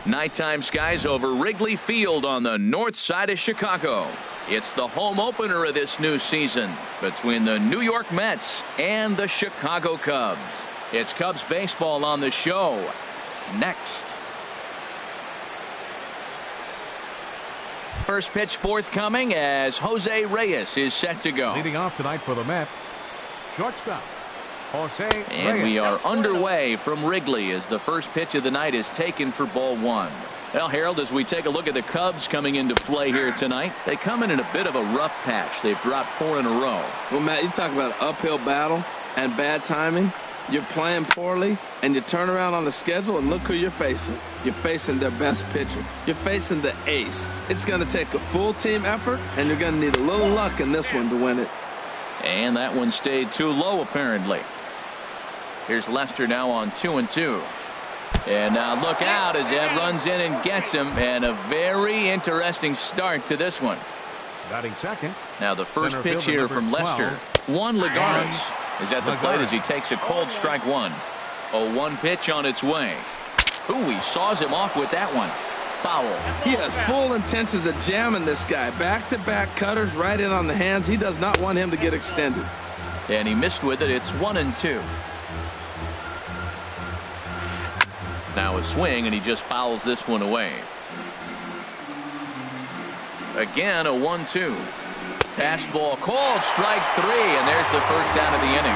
Nighttime skies over Wrigley Field on the north side of Chicago. It's the home opener of this new season between the New York Mets and the Chicago Cubs. It's Cubs baseball on the show next. First pitch forthcoming as Jose Reyes is set to go. Leading off tonight for the Mets, shortstop Jose Reyes. And we are underway from Wrigley as the first pitch of the night is taken for ball one. Well, Harold, as we take a look at the Cubs coming into play here tonight, they come in a bit of a rough patch. They've dropped 4 in a row. Well, Matt, you talk about an uphill battle and bad timing. You're playing poorly, and you turn around on the schedule, and look who you're facing. You're facing their best pitcher. You're facing the ace. It's going to take a full team effort, and you're going to need a little luck in this one to win it. And that one stayed too low, apparently. Here's Lester now on 2-2. And now look out as Ed runs in and gets him, and a very interesting start to this one. Batting second. Now the first pitch here from Lester. Juan Lagares is at the plate as he takes a cold strike one. 0-1 pitch on its way. Ooh, he saws him off with that one. Foul. He has full intentions of jamming this guy. Back-to-back cutters right in on the hands. He does not want him to get extended. And he missed with it. It's 1-2. Now a swing, and he just fouls this one away. Again, a 1-2. Fastball called, strike 3, and there's the first down of the inning.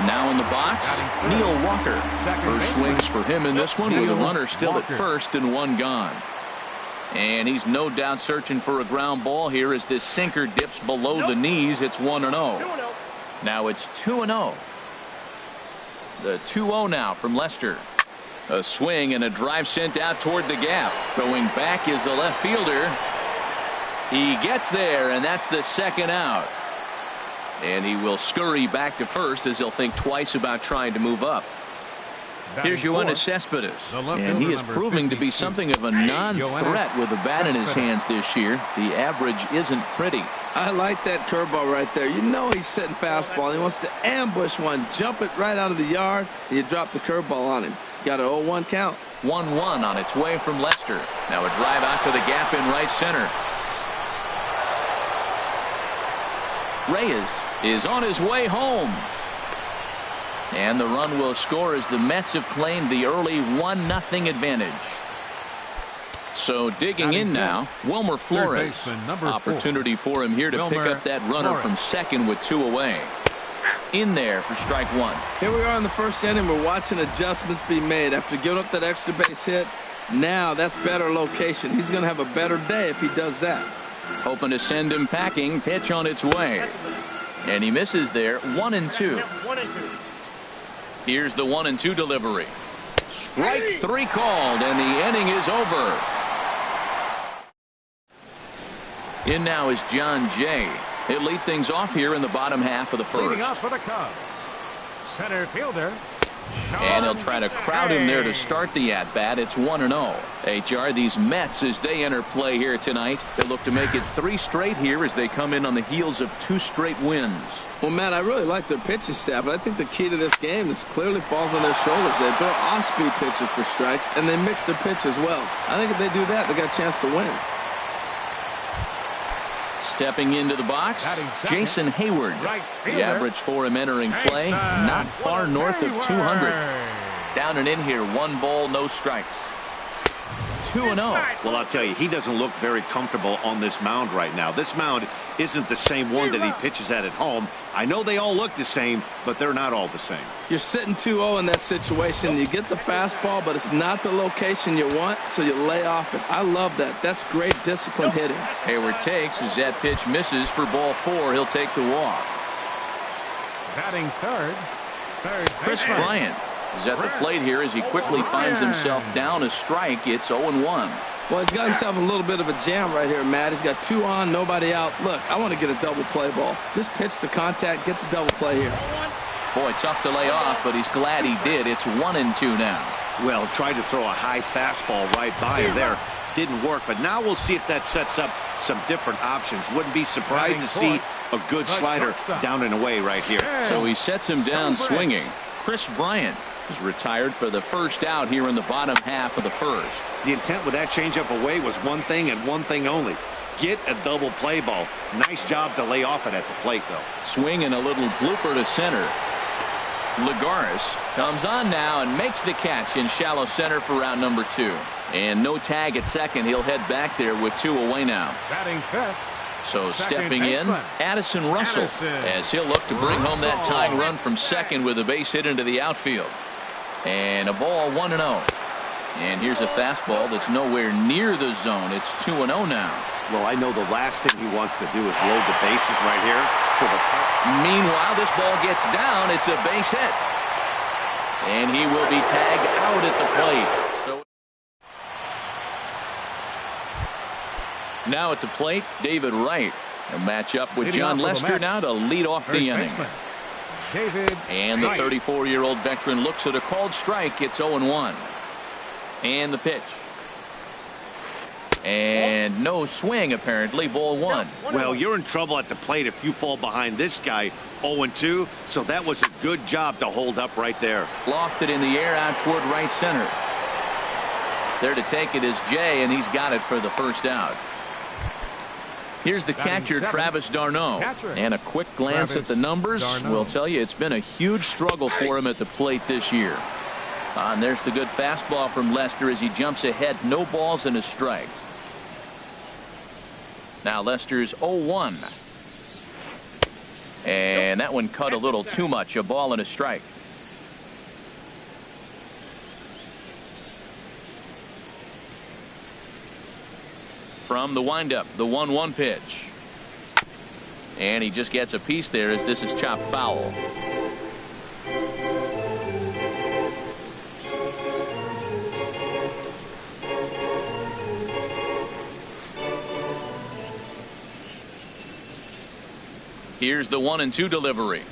Now in the box, Neil Walker. First swings for him in this one with a runner still at first and one gone. And he's no doubt searching for a ground ball here as this sinker dips below the knees. It's 1-0. Now it's 2-0. The 2-0 now from Lester. A swing and a drive sent out toward the gap. Going back is the left fielder. He gets there, and that's the second out. And he will scurry back to first as he'll think twice about trying to move up. Here's Yoenis Cespedes, and he is proving to be something of a non-threat with the bat in his hands this year. The average isn't pretty. I like that curveball right there. You know he's sitting fastball. He wants to ambush one, jump it right out of the yard, and you drop the curveball on him. Got an 0-1 count. 1-1 on its way from Lester. Now a drive out to the gap in right center. Reyes is on his way home. And the run will score as the Mets have claimed the early 1-0 advantage. So digging in now, Wilmer Flores. Opportunity for him here to pick up that runner from second with 2 away. In there for strike 1. Here we are in the first inning. We're watching adjustments be made after giving up that extra base hit. Now that's better location. He's going to have a better day if he does that. Hoping to send him packing. Pitch on its way. And he misses there. 1-2. Here's the 1-2 delivery. Strike 3 called, and the inning is over. In now is John Jay. He'll lead things off here in the bottom half of the first. Leading off for the Cubs, center fielder. And he'll try to crowd him there to start the at-bat. It's 1-0. HR, these Mets, as they enter play here tonight, they look to make it 3 straight here as they come in on the heels of 2 straight wins. Well, Matt, I really like their pitching staff, but I think the key to this game is clearly falls on their shoulders. They throw off-speed pitches for strikes, and they mix their pitch as well. I think if they do that, they got a chance to win. Stepping into the box, Jason Hayward. The average for him entering play, not far north of 200. Down and in here, 1 ball, no strikes. 2-0. Well, I'll tell you, he doesn't look very comfortable on this mound right now. This mound isn't the same one that he pitches at home. I know they all look the same, but they're not all the same. You're sitting 2-0 in that situation. You get the fastball, but it's not the location you want, so you lay off it. I love that. That's great discipline hitting. Hayward takes as that pitch misses for ball 4. He'll take the walk. Batting third Chris Bryant is at the plate here as he quickly finds himself down a strike. It's 0-1. Well, he's got himself a little bit of a jam right here, Matt. He's got 2 on, nobody out. Look, I want to get a double play ball. Just pitch the contact, get the double play here. Boy, tough to lay off, but he's glad he did. It's 1-2 now. Well, tried to throw a high fastball right by him there. Didn't work, but now we'll see if that sets up some different options. Wouldn't be surprised to see a good slider down and away right here. So he sets him down swinging. Chris Bryant is retired for the first out here in the bottom half of the first. The intent with that changeup away was one thing and one thing only. Get a double play ball. Nice job to lay off it at the plate, though. Swing and a little blooper to center. Lagares comes on now and makes the catch in shallow center for round number 2. And no tag at second. He'll head back there with 2 away now. Batting fifth. So stepping in, Addison Russell, as he'll look to bring home that tying run from second with a base hit into the outfield. And a ball 1-0. And here's a fastball that's nowhere near the zone. It's 2-0 now. Well, I know the last thing he wants to do is load the bases right here. Meanwhile, this ball gets down. It's a base hit. And he will be tagged out at the plate. So now at the plate, David Wright. A matchup with John Lester now to lead off the inning. And the 34-year-old veteran looks at a called strike. It's 0-1. And the pitch. And no swing, apparently. Ball 1. Well, you're in trouble at the plate if you fall behind this guy 0-2. So that was a good job to hold up right there. Lofted in the air out toward right center. There to take it is Jay, and he's got it for the first out. Here's the catcher, Travis d'Arnaud. And a quick glance at the numbers will tell you it's been a huge struggle for him at the plate this year. And there's the good fastball from Lester as he jumps ahead. No balls and a strike. Now Lester's 0-1. And that one cut a little too much. A ball and a strike. From the windup, the 1-1 pitch. And he just gets a piece there as this is chopped foul. Here's the 1-2 delivery.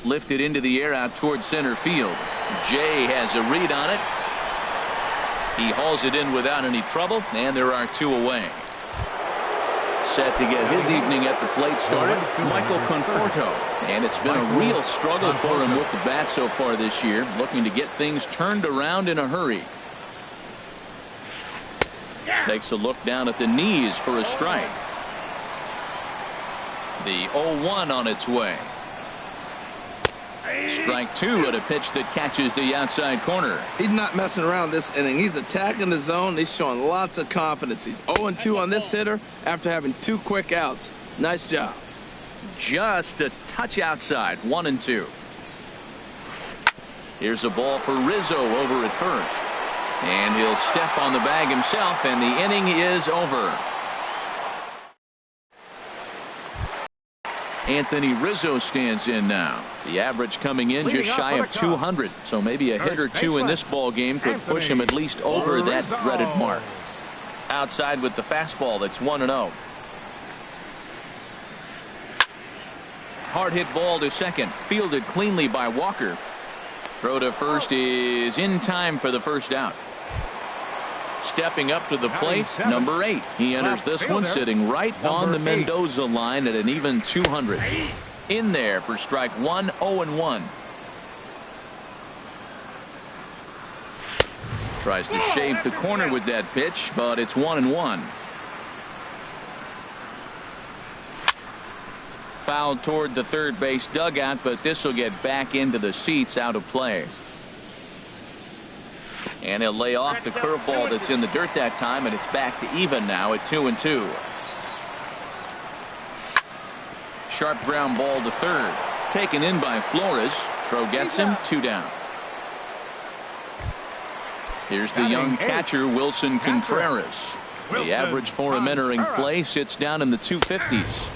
Lifted into the air out towards center field. Jay has a read on it. He hauls it in without any trouble, and there are 2 away. Set to get his evening at the plate started, Michael Conforto. And it's been a real struggle for him with the bat so far this year, looking to get things turned around in a hurry. Takes a look down at the knees for a strike. The 0-1 on its way. Strike 2 at a pitch that catches the outside corner. He's not messing around this inning. He's attacking the zone. He's showing lots of confidence. He's 0-2 on this hitter after having 2 quick outs. Nice job. Just a touch outside. 1-2. Here's a ball for Rizzo over at first. And he'll step on the bag himself, and the inning is over. Anthony Rizzo stands in now. The average coming in just shy of 200. So maybe a hit or 2 in this ball game could push him at least over that dreaded mark. Outside with the fastball. That's 1-0. Hard hit ball to second. Fielded cleanly by Walker. Throw to first is in time for the first out. Stepping up to the plate, number 8. He enters this one sitting right on the Mendoza line at an even 200. In there for strike 1, 0-1. Tries to shave the corner with that pitch, but it's 1-1. Fouled toward the third base dugout, but this will get back into the seats, out of play. And he'll lay off the curveball that's in the dirt that time, and it's back to even now at 2-2. Sharp ground ball to third. Taken in by Flores. Throw gets him. 2 down. Here's the young catcher, Wilson Contreras. The average for him entering play sits down in the 250s.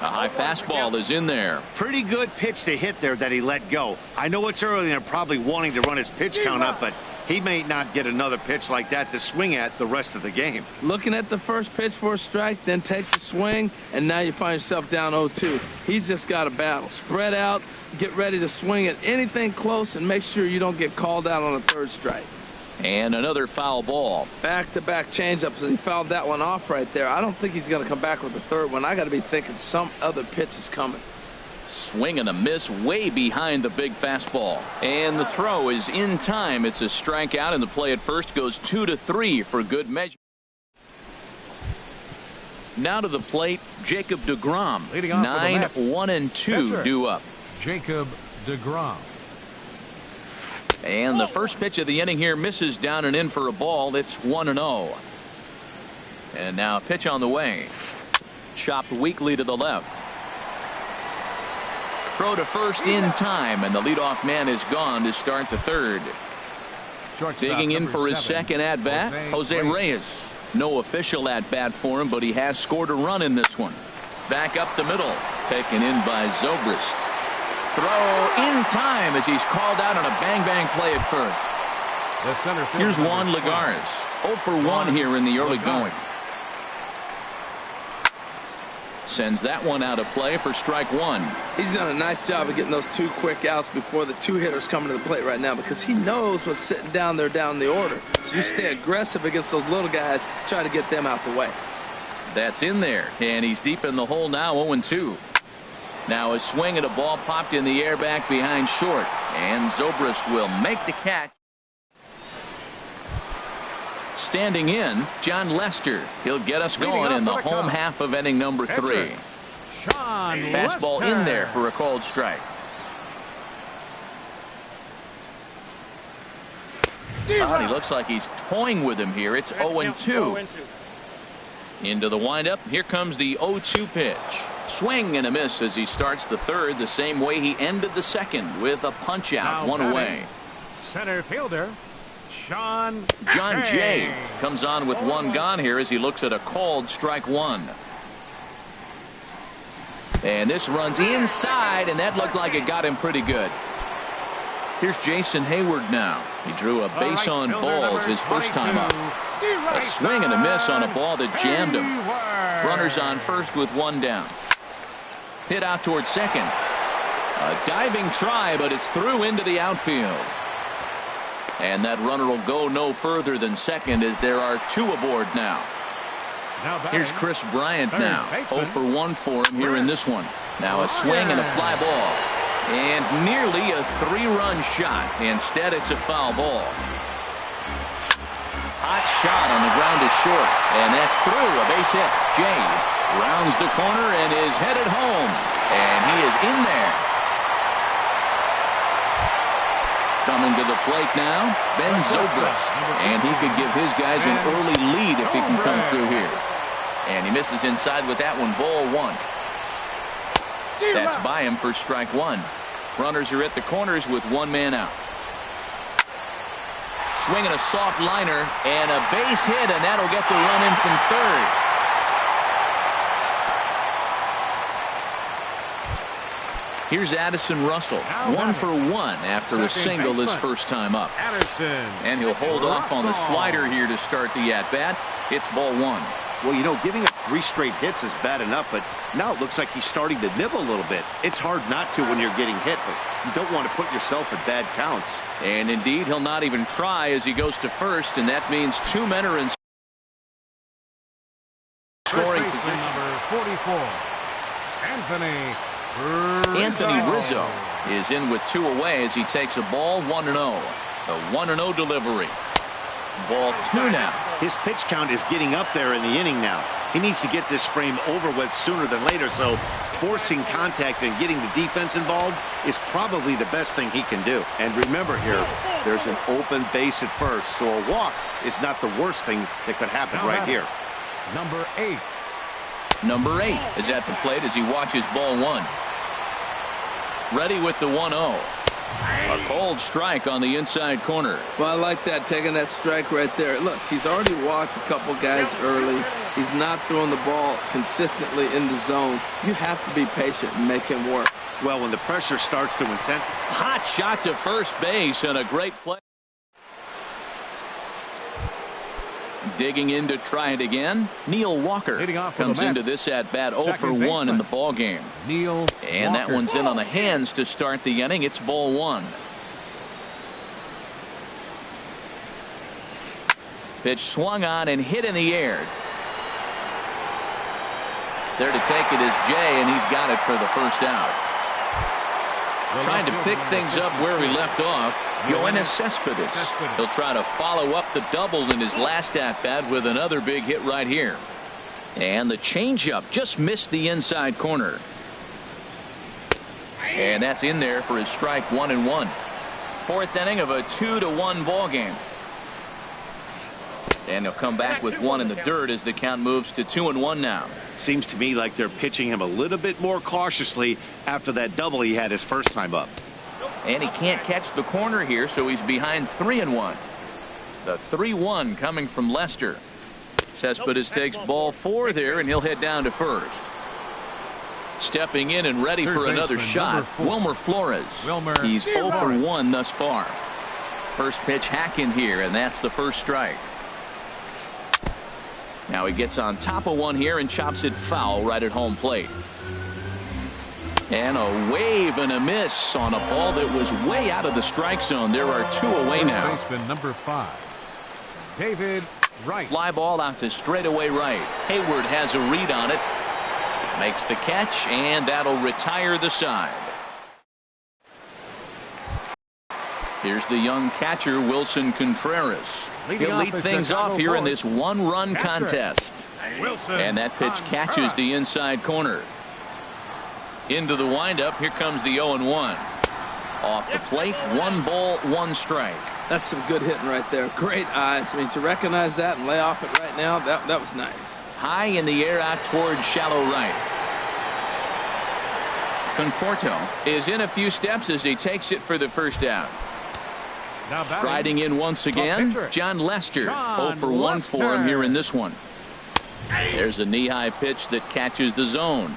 A high fastball is in there. Pretty good pitch to hit there that he let go. I know it's early and they're probably wanting to run his pitch count up, but he may not get another pitch like that to swing at the rest of the game. Looking at the first pitch for a strike, then takes a swing, and now you find yourself down 0-2. He's just got a battle. Spread out, get ready to swing at anything close, and make sure you don't get called out on a third strike. And another foul ball. Back-to-back changeups, and he fouled that one off right there. I don't think he's going to come back with the third one. I got to be thinking some other pitch is coming. Swing and a miss way behind the big fastball. And the throw is in time. It's a strikeout, and the play at first goes 2-3 for good measure. Now to the plate, Jacob deGrom. 9-1-2 due up. Jacob deGrom. And the first pitch of the inning here misses down and in for a ball. It's 1-0. And now a pitch on the way. Chopped weakly to the left. Throw to first in time, and the leadoff man is gone to start the third. Digging in for his second at-bat, Jose Reyes. No official at-bat for him, but he has scored a run in this one. Back up the middle, taken in by Zobrist. Throw in time as he's called out on a bang-bang play at first. Here's Juan Lagares. 0 for 1 here in the early going. Sends that one out of play for strike one. He's done a nice job of getting those two quick outs before the two hitters come to the plate right now, because he knows what's sitting down there down the order. So you stay aggressive against those little guys, try to get them out the way. That's in there, and he's deep in the hole now, 0-2. Now a swing and a ball popped in the air back behind short, and Zobrist will make the catch. Standing in, John Lester. He'll get us going in the home half of inning number 3. Fastball in there for a called strike. He looks like he's toying with him here. It's 0-2. Into the windup. Here comes the 0-2 pitch. Swing and a miss as he starts the third the same way he ended the second, with a punch out, one away. Center fielder John Jay comes on with one gone here as he looks at a called strike one. And this runs inside, and that looked like it got him pretty good. Here's Jason Hayward now. He drew a base on balls his first time up. A swing and a miss on a ball that jammed him. Runners on first with one down. Hit out towards second. A diving try, but it's through into the outfield. And that runner will go no further than second as there are two aboard now. Here's Chris Bryant now. 0 for 1 for him here in this one. Now a swing and a fly ball. And nearly a 3-run shot. Instead, it's a foul ball. Hot shot on the ground to short. And that's through. A base hit. Jay rounds the corner and is headed home. And he is in there. Coming to the plate now, Ben Zobrist. And he could give his guys an early lead if he can come through here. And he misses inside with that one. Ball one. That's by him for strike one. Runners are at the corners with one man out. Swinging a soft liner and a base hit, and that'll get the run in from third. Here's Addison Russell, 1 for 1 after a single his first time up. And he'll hold off on the slider here to start the at-bat. It's ball one. Well, you know, giving up 3 straight hits is bad enough, but now it looks like he's starting to nibble a little bit. It's hard not to when you're getting hit, but you don't want to put yourself at bad counts. And indeed, he'll not even try as he goes to first, and that means 2 men are in scoring position. Number 44, Anthony Rizzo is in with 2 away as he takes a ball 1-0. The 1-0 delivery. Ball 2 now. His pitch count is getting up there in the inning now. He needs to get this frame over with sooner than later, so forcing contact and getting the defense involved is probably the best thing he can do. And remember here, there's an open base at first, so a walk is not the worst thing that could happen right here. Number 8. Number 8 is at the plate as he watches ball 1. Ready with the 1-0. A cold strike on the inside corner. Well, I like that, taking that strike right there. Look, he's already walked a couple guys early. He's not throwing the ball consistently in the zone. You have to be patient and make him work. Well, when the pressure starts to intensify. Hot shot to first base and a great play. Digging in to try it again. Neil Walker comes into this at bat 0 for 1 in the ball game. And that one's in on the hands to start the inning. It's ball 1. Pitch swung on and hit in the air. There to take it is Jay, and he's got it for the first out. Trying to pick things up where we left off. Yoenis Cespedes. He'll try to follow up the double in his last at-bat with another big hit right here. And the changeup just missed the inside corner. And that's in there for his strike 1-1. Fourth inning of a 2-1 ball game. And he'll come back with one in the dirt as the count moves to 2-1 now. Seems to me like they're pitching him a little bit more cautiously after that double he had his first time up. And he can't catch the corner here, so he's behind 3-1. The 3-1 coming from Lester. Cespedes takes ball 4 there, and he'll head down to first. Stepping in and ready for another shot, Wilmer Flores. He's 0 for 1 thus far. First pitch hack in here, and that's the first strike. Now he gets on top of one here and chops it foul right at home plate. And a wave and a miss on a ball that was way out of the strike zone. There are 2 away now. Number 5, David Wright. Fly ball out to straightaway right. Hayward has a read on it. Makes the catch, and that'll retire the side. Here's the young catcher, Wilson Contreras. He'll lead things off here in this one-run contest. And that pitch catches the inside corner. Into the windup. Here comes the 0-1. Off the plate, 1 ball, 1 strike. That's some good hitting right there. Great eyes. I mean, to recognize that and lay off it right now, that was nice. High in the air out towards shallow right. Conforto is in a few steps as he takes it for the first out. Riding in once again, John Lester. 0 for 1 for him here in this one. There's a knee-high pitch that catches the zone.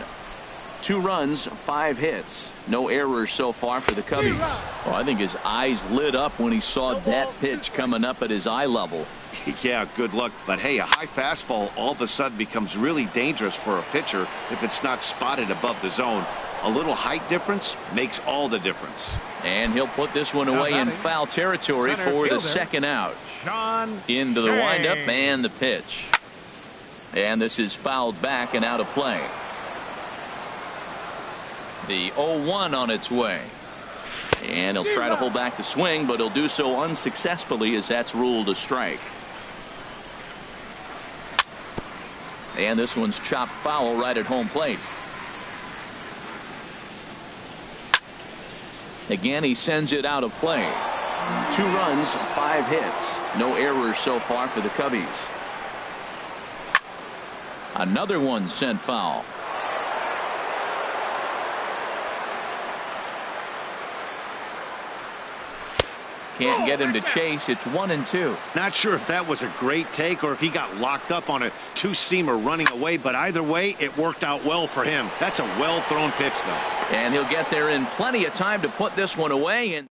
2 runs, 5 hits. No errors so far for the Cubbies. Oh, I think his eyes lit up when he saw that pitch coming up at his eye level. Yeah, good luck. But hey, a high fastball all of a sudden becomes really dangerous for a pitcher if it's not spotted above the zone. A little height difference makes all the difference. And he'll put this one away in foul territory for the second out. Into the windup and the pitch. And this is fouled back and out of play. The 0-1 on its way. And he'll try to hold back the swing, but he'll do so unsuccessfully as that's ruled a strike. And this one's chopped foul right at home plate. Again, he sends it out of play. 2 runs, 5 hits. No errors so far for the Cubbies. Another one sent foul. Can't get him to chase. It's 1-2. Not sure if that was a great take or if he got locked up on a 2-seamer running away, but either way, it worked out well for him. That's a well-thrown pitch, though. And he'll get there in plenty of time to put this one away. And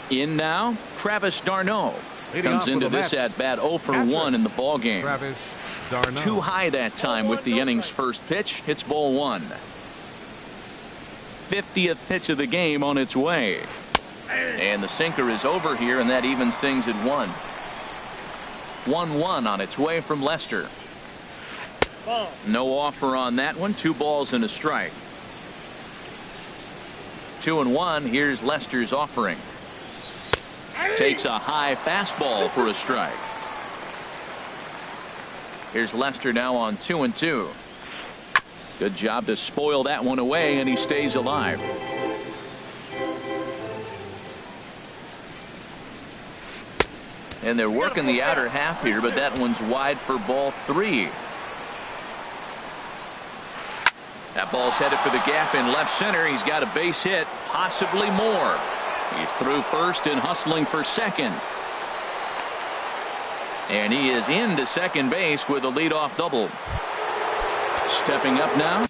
in now, Travis d'Arnaud comes into this at-bat 0 for 1 in the ball game. Too high that time with the inning's first pitch. Hits ball 1. 50th pitch of the game on its way. And the sinker is over here, and that evens things at 1. 1-1 on its way from Lester. No offer on that one. 2 balls and a strike. 2-1. Here's Lester's offering. Takes a high fastball for a strike. Here's Lester now on 2-2. Good job to spoil that one away, and he stays alive. And they're working the outer half here, but that one's wide for ball 3. That ball's headed for the gap in left center. He's got a base hit, possibly more. He's through first and hustling for second. And he is into second base with a leadoff double. Stepping up now.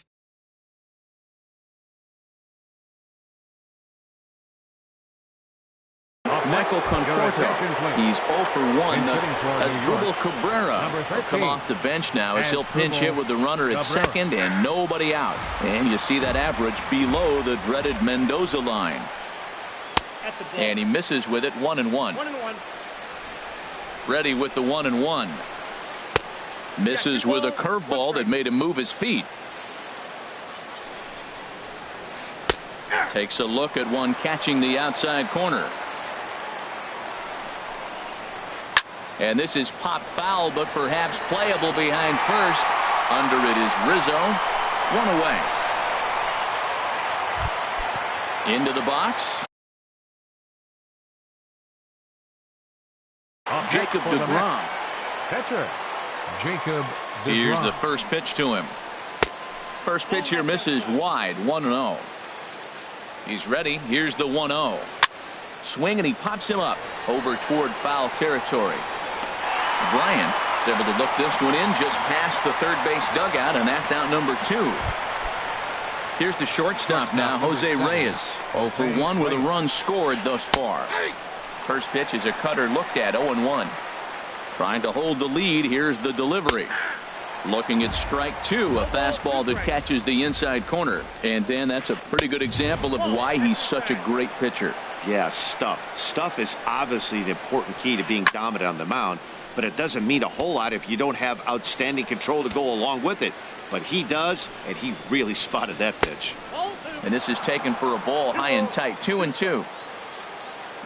Michael Conforto. He's 0 for 1. Asdrubal Cabrera will come off the bench now as he'll pinch hit with the runner at second and nobody out. And you see that average below the dreaded Mendoza line. And he misses with it. 1-1. Ready with the 1-1. Misses with a curveball that made him move his feet. Takes a look at one catching the outside corner. And this is pop foul, but perhaps playable behind first. Under it is Rizzo. One away. Into the box. Jacob DeGrom. Catcher, Jacob DeGrom. Here's the first pitch to him. First pitch here misses wide. 1-0. He's ready. Here's the 1-0. Swing, and he pops him up over toward foul territory. Bryant is able to look this one in just past the third base dugout, and that's out number 2. Here's the shortstop now, Jose Reyes. 0 for 1 with a run scored thus far. First pitch is a cutter looked at. 0-1. Trying to hold the lead. Here's the delivery. Looking at strike 2, a fastball that catches the inside corner. And Dan, that's a pretty good example of why he's such a great pitcher. Yeah, stuff. Stuff is obviously the important key to being dominant on the mound, but it doesn't mean a whole lot if you don't have outstanding control to go along with it. But he does, and he really spotted that pitch. And this is taken for a ball high and tight. 2-2.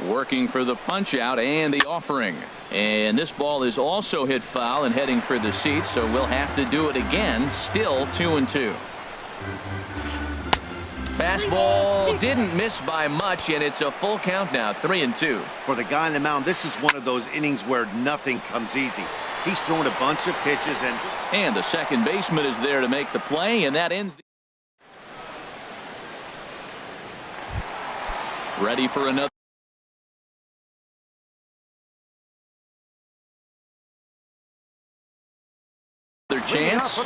Working for the punch out and the offering. And this ball is also hit foul and heading for the seats, so we'll have to do it again. Still 2-2. Fastball didn't miss by much, and it's a full count now. 3-2. For the guy on the mound, this is one of those innings where nothing comes easy. He's throwing a bunch of pitches, and the second baseman is there to make the play, and that ends ready for another chance.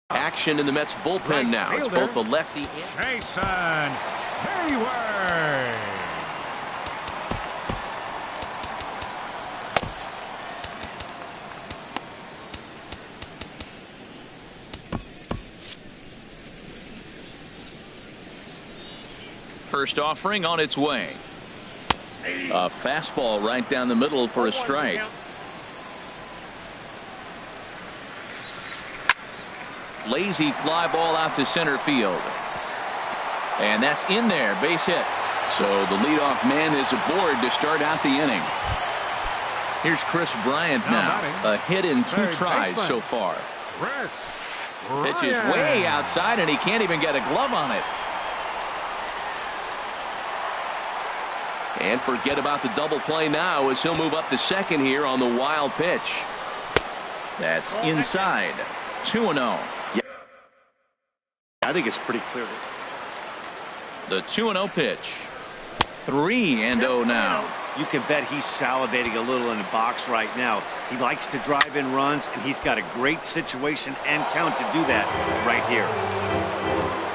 Action in the Mets bullpen now. It's both the lefty and Jason Hayward. First offering on its way. A fastball right down the middle for a strike. Lazy fly ball out to center field. And that's in there. Base hit. So the leadoff man is aboard to start out the inning. Here's Chris Bryant now. A hit in 2 tries so far. Pitch is way outside, and he can't even get a glove on it. And forget about the double play now as he'll move up to second here on the wild pitch. That's inside. 2-0. yeah, I think it's pretty clear. The 2-0 pitch. 3-0 now. You can bet he's salivating a little in the box right now. He likes to drive in runs, and he's got a great situation and count to do that right here.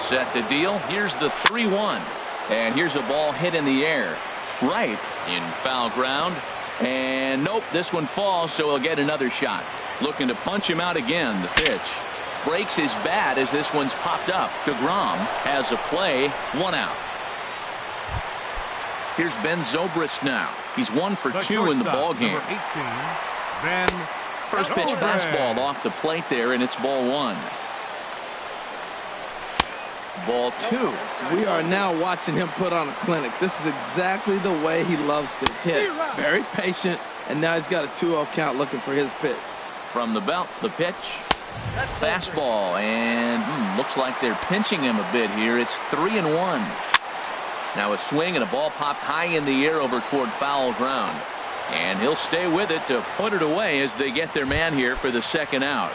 Set to deal. Here's the 3-1. And here's a ball hit in the air. Right in foul ground. And nope, this one falls, so he'll get another shot. Looking to punch him out again. The pitch breaks his bat as this one's popped up. DeGrom has a play. 1 out. Here's Ben Zobrist now. He's 1 for 2 in the ball game. First pitch fastball off the plate there, and it's ball 1. Ball 2. We are now watching him put on a clinic. This is exactly the way he loves to hit. Very patient, and now he's got a 2-0 count looking for his pitch. From the belt, the pitch. Fastball, and looks like they're pinching him a bit here. It's 3-1. Now a swing and a ball popped high in the air over toward foul ground. And he'll stay with it to put it away as they get their man here for the second out.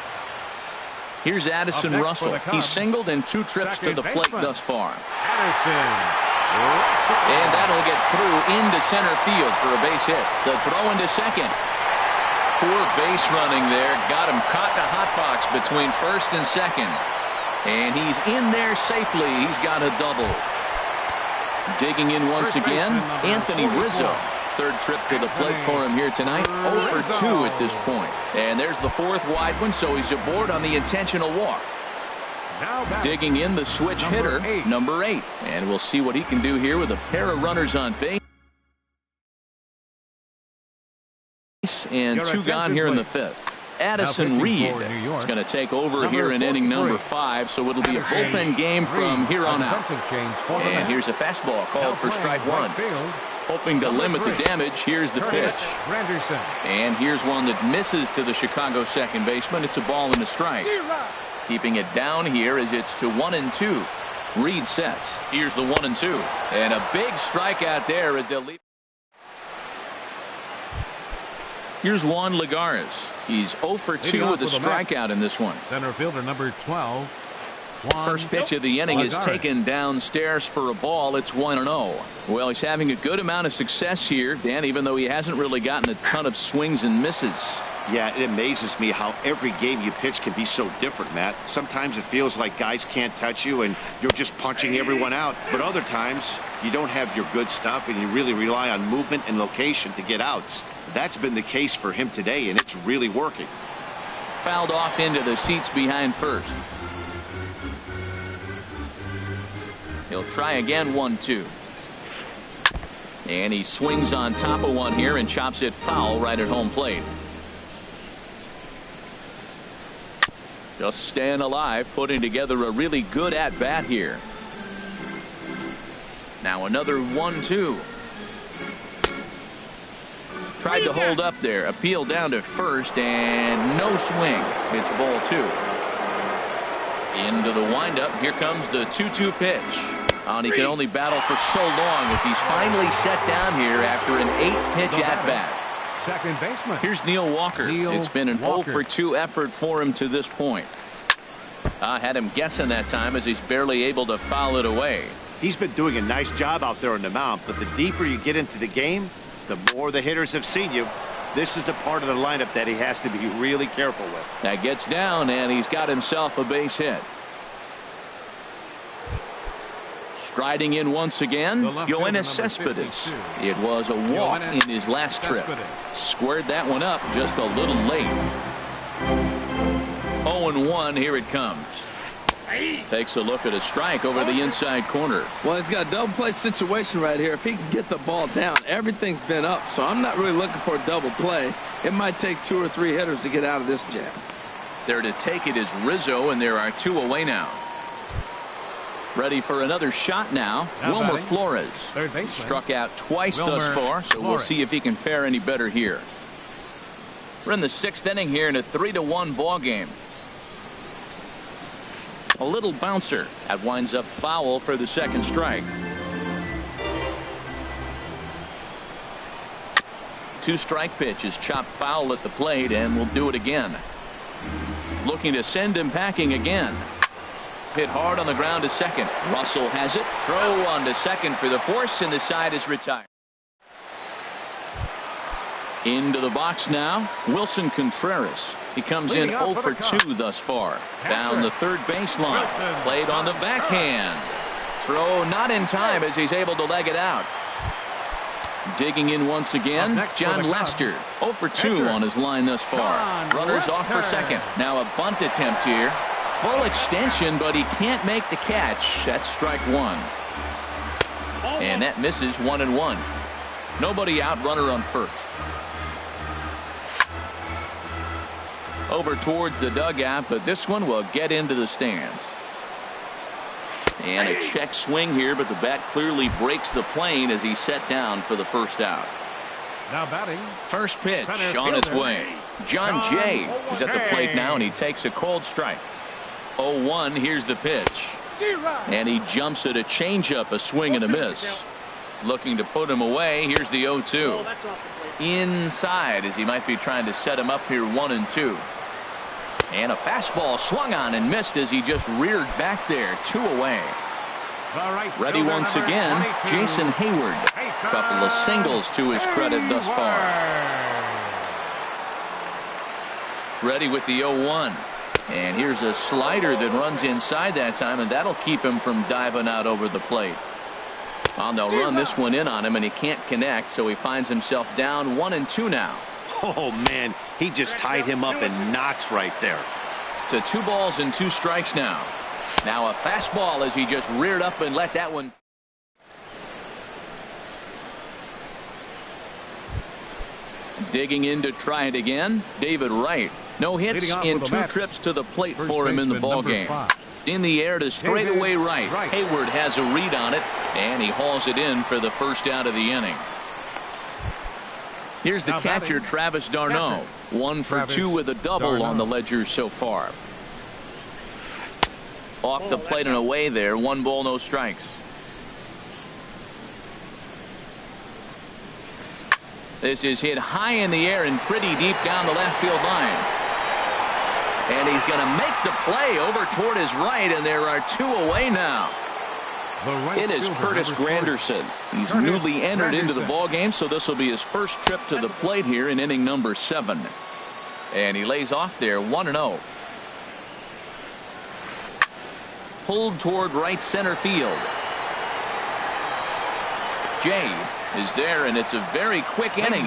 Here's Addison Russell. He's singled in 2 trips to the plate thus far. And that'll get through into center field for a base hit. The throw into second. Poor base running there. Got him caught in a hot box between first and second. And he's in there safely. He's got a double. Digging in once again, Anthony Rizzo. Third trip to the plate for him here tonight. 0 for 2 at this point. And there's the 4th wide one, so he's aboard on the intentional walk. Digging in the switch hitter, number 8. And we'll see what he can do here with a pair of runners on base. And 2 gone here in the 5th. Addison Reed is going to take over here in inning number 5, so it'll be a bullpen game from here on out. And here's a fastball called for strike 1. Hoping to limit the damage, here's the pitch. And here's one that misses to the Chicago second baseman. It's a ball and a strike. Keeping it down here as it's to 1-2. Reed sets. Here's the 1-2. And a big strikeout there at the lead. Here's Juan Lagares. He's 0 for 2 with a strikeout in this one. Center fielder number 12. First pitch of the inning is taken downstairs for a ball. It's 1-0. Well, he's having a good amount of success here, Dan, even though he hasn't really gotten a ton of swings and misses. Yeah, it amazes me how every game you pitch can be so different, Matt. Sometimes it feels like guys can't touch you and you're just punching everyone out. But other times you don't have your good stuff and you really rely on movement and location to get outs. That's been the case for him today, and it's really working. Fouled off into the seats behind first. He'll try again, 1-2. And he swings on top of one here and chops it foul right at home plate. Just staying alive, putting together a really good at-bat here. Now another 1-2. Tried to hold up there. Appeal down to first, and no swing. It's ball 2. Into the windup. Here comes the 2-2 pitch. And he can only battle for so long as he's finally set down here after an 8-pitch at-bat. Second baseman. Here's Neil Walker. It's been an 0 for 2 effort for him to this point. I had him guessing that time as he's barely able to foul it away. He's been doing a nice job out there on the mound, but the deeper you get into the game, the more the hitters have seen you. This is the part of the lineup that he has to be really careful with. That gets down, and he's got himself a base hit. Striding in once again, Yoenis Cespedes. It was a walk in his last trip. Squared that one up just a little late. 0-1, here it comes. Takes a look at a strike over the inside corner. Well, he's got a double play situation right here. If he can get the ball down, everything's been up. So I'm not really looking for a double play. It might take 2 or 3 hitters to get out of this jam. There to take it is Rizzo, and there are 2 away now. Ready for another shot now. Wilmer Flores. He struck out twice thus far, so we'll see if he can fare any better here. We're in the 6th inning here in a 3-1 ball game. A little bouncer. That winds up foul for the second strike. 2-strike pitch is chopped foul at the plate, and we'll do it again. Looking to send him packing again. Hit hard on the ground to second. Russell has it. Throw on to second for the force, and the side is retired. Into the box now, Wilson Contreras. He comes in 0 for 2 thus far. Down the third baseline. Played on the backhand. Throw not in time as he's able to leg it out. Digging in once again, John Lester. 0 for 2 on his line thus far. Runners off for second. Now a bunt attempt here. Full extension, but he can't make the catch. That's strike 1. And that misses 1-1. Nobody out, runner on first. Over towards the dugout, but this one will get into the stands. And a check swing here, but the bat clearly breaks the plane as he's set down for the first out. Now batting. First pitch on its way. John Jay is at the plate now, and he takes a cold strike. 0-1, here's the pitch. And he jumps at a changeup, a swing and a miss. Looking to put him away. Here's the 0-2. Inside as he might be trying to set him up here 1-2. And a fastball swung on and missed as he just reared back there. 2 away. Ready once again, Jason Hayward. A couple of singles to his credit thus far. Ready with the 0-1. And here's a slider that runs inside that time, and that'll keep him from diving out over the plate. Well, they'll run this one in on him, and he can't connect, so he finds himself down 1-2 now. Oh, man, he just tied him up in knots right there. To 2 balls and 2 strikes now. Now a fastball as he just reared up and let that one. Digging in to try it again, David Wright. No hits in 2 trips to the plate for him in the ball game. In the air to straightaway right. Hayward has a read on it, and he hauls it in for the first out of the inning. Here's the catcher, Travis d'Arnaud. 1 for 2 with a double on the ledger so far. Off the plate and away there. 1 ball, no strikes. This is hit high in the air and pretty deep down the left field line. And he's going to make the play over toward his right, and there are 2 away now. It is Curtis Granderson. He's newly entered into the ball game, so this will be his first trip to the plate here in inning number 7. And he lays off there 1-0. Pulled toward right center field. Jay is there, and it's a very quick inning.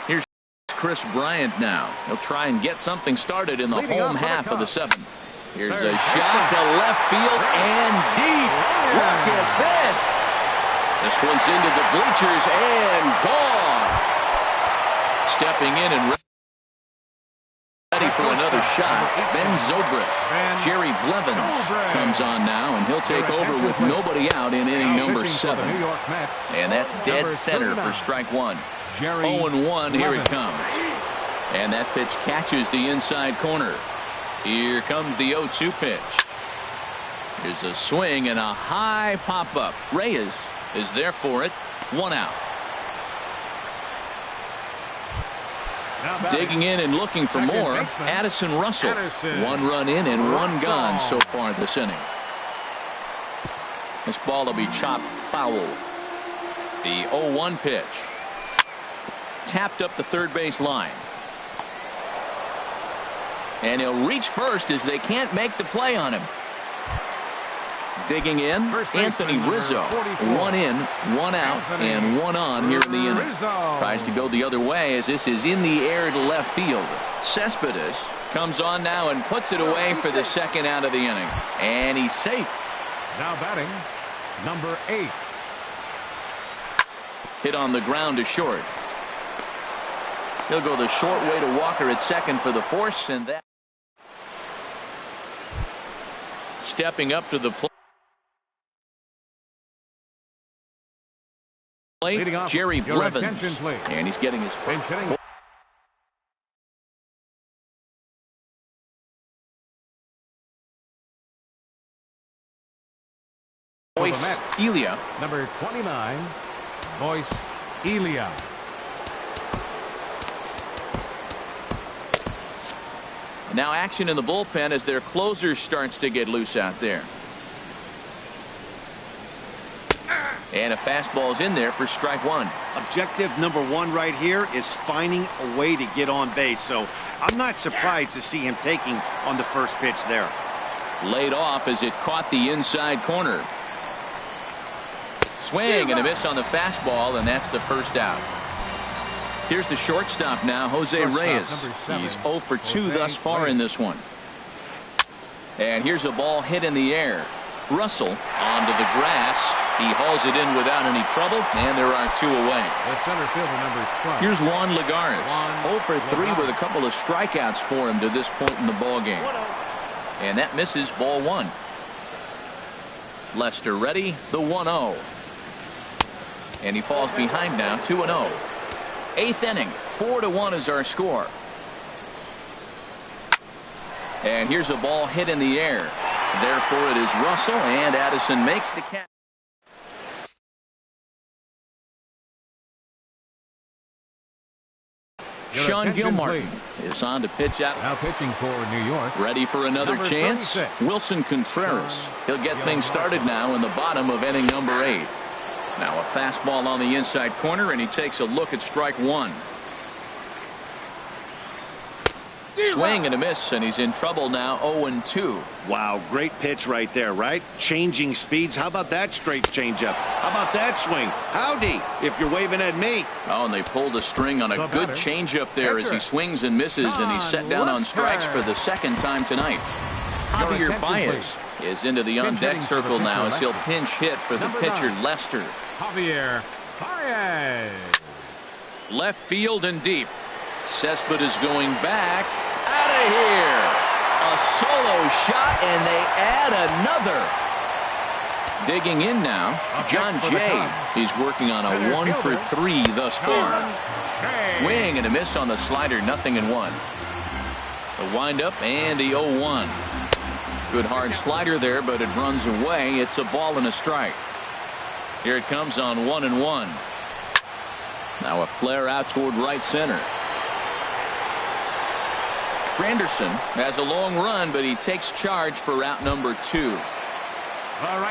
Here's Chris Bryant now. He'll try and get something started in the home half of the 7th. Here's a shot to left field and deep. Look at this. This one's into the bleachers and gone. Stepping in and ready for another shot. Ben Zobrist. Jerry Blevins comes on now, and he'll take over with nobody out in inning number 7. And that's dead center for strike 1. 0-1, here it comes. And that pitch catches the inside corner. Here comes the 0-2 pitch. Here's a swing and a high pop-up. Reyes is there for it. 1 out. Digging in and looking for more, Addison Russell. 1 run in and 1 gone so far this inning. This ball will be chopped foul. The 0-1 pitch. Tapped up the third base line. And he'll reach first as they can't make the play on him. Digging in, Anthony Rizzo. 1 in, 1 out, and 1 on here in the inning. Tries to go the other way as this is in the air to left field. Cespedes comes on now and puts it away for the 2nd out of the inning. And he's safe. Now batting, number 8. Hit on the ground to short. He'll go the short way to Walker at 2nd for the force, and that. Stepping up to the plate. Jerry Blevins, and he's getting his Boyce Elia. Number 29, Boyce Elia. Now action in the bullpen as their closer starts to get loose out there. And a fastball is in there for strike 1. Objective number 1 right here is finding a way to get on base. So I'm not surprised to see him taking on the first pitch there. Laid off as it caught the inside corner. Swing and a miss on the fastball, and that's the first out. Here's the shortstop now, Jose Reyes. He's 0 for 2 thus far in this one. And here's a ball hit in the air. Russell onto the grass. He hauls it in without any trouble, and there are 2 away. The center fielder, number 12. Here's Juan Lagares. 0 for 3 with a couple of strikeouts for him to this point in the ball game. And that misses, ball 1. Lester ready, the 1-0. And he falls behind now, 2-0. 8th inning, 4-1 is our score. And here's a ball hit in the air. Therefore it is Russell, and Addison makes the catch. Sean Gilmartin is on to pitch out. Now pitching for New York. Ready for another chance. 36. Wilson Contreras. He'll get things started now in the bottom of inning number 8. Now a fastball on the inside corner, and he takes a look at strike 1. Swing and a miss, and he's in trouble now. 0-2. Wow, great pitch right there, right? Changing speeds. How about that straight changeup? How about that swing? Howdy, if you're waving at me. Oh, and they pulled a string on a good changeup there as he swings and misses, and he's set down on strikes for the 2nd time tonight. Javier Baez is into the on-deck circle now as he'll pinch hit for the pitcher, Lester. Javier Baez. Left field and deep. Cespedes going back. Out of here. A solo shot, and they add another. Digging in now, John Jay. He's working on a 1 for 3 thus far. Swing and a miss on the slider, 0-1. The windup and the 0-1. Good hard slider there, but it runs away. It's a ball and a strike. Here it comes on 1-1. Now a flare out toward right center. Granderson has a long run, but he takes charge for route number 2.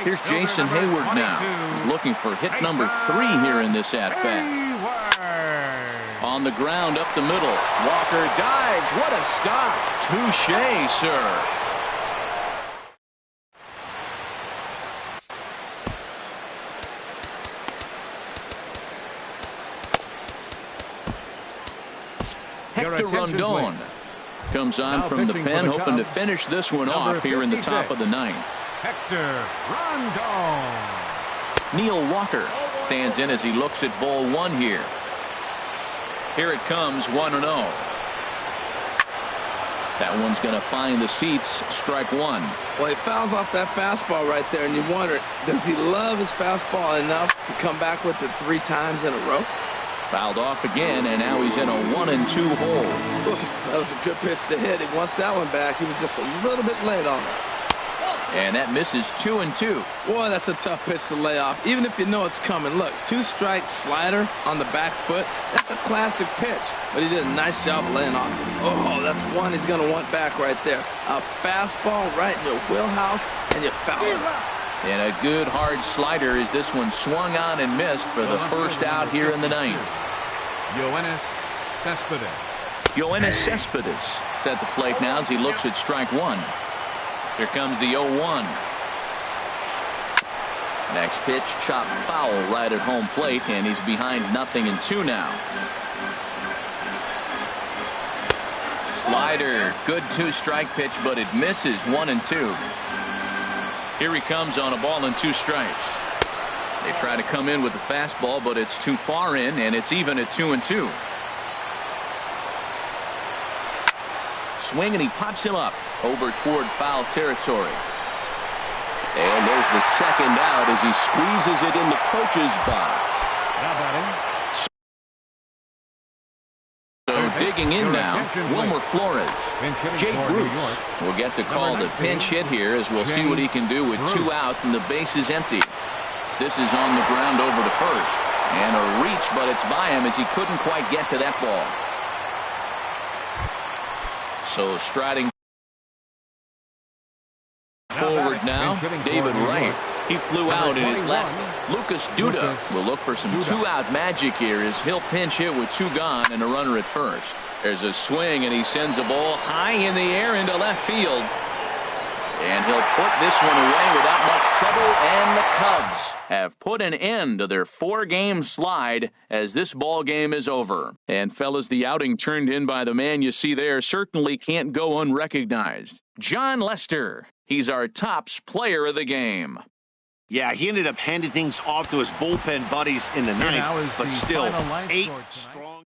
Here's Jason Hayward now. He's looking for hit number 3 here in this at-bat. On the ground up the middle. Walker dives. What a stop. Touché, sir. Hector Rondon comes on from the pen, hoping to finish this one off here in the top of the 9th. Hector Rondon. Neil Walker stands in as he looks at ball 1 here. Here it comes, 1-0. That one's going to find the seats. Strike 1. Well, he fouls off that fastball right there, and you wonder, does he love his fastball enough to come back with it 3 times in a row? Fouled off again, and now he's in a 1-2 hole. Oof, that was a good pitch to hit. He wants that one back. He was just a little bit late on it. And that misses 2-2. Boy, that's a tough pitch to lay off, even if you know it's coming. Look, 2-strike slider on the back foot. That's a classic pitch, but he did a nice job laying off. Oh, that's one he's going to want back right there. A fastball right in your wheelhouse, and you foul it. And a good hard slider as this one swung on and missed for the first out here in the 9th. Yoenis Cespedes is at the plate now as he looks at strike 1. Here comes the 0-1. Next pitch, chopped foul right at home plate, and he's behind 0-2 now. Slider, good 2-strike pitch, but it misses 1-2. Here he comes on a ball and 2 strikes. They try to come in with the fastball, but it's too far in, and it's even at 2-2. Swing, and he pops him up over toward foul territory. And there's the second out as he squeezes it in the coach's box. So digging in now, Wilmer Flores. Jake Bruce will get to call the pinch hit here as we'll see what he can do with 2 out and the base is empty. This is on the ground over to first. And a reach, but it's by him as he couldn't quite get to that ball. So striding forward now, David Wright. He flew out in his left. Lucas Duda will look for some 2-out magic here as he'll pinch hit with 2 gone and a runner at first. There's a swing, and he sends a ball high in the air into left field. And he'll put this one away without much trouble, and the Cubs have put an end to their 4-game slide as this ball game is over. And fellas, the outing turned in by the man you see there certainly can't go unrecognized. John Lester. He's our tops player of the game. Yeah, he ended up handing things off to his bullpen buddies in the 9th, but still 8 strong.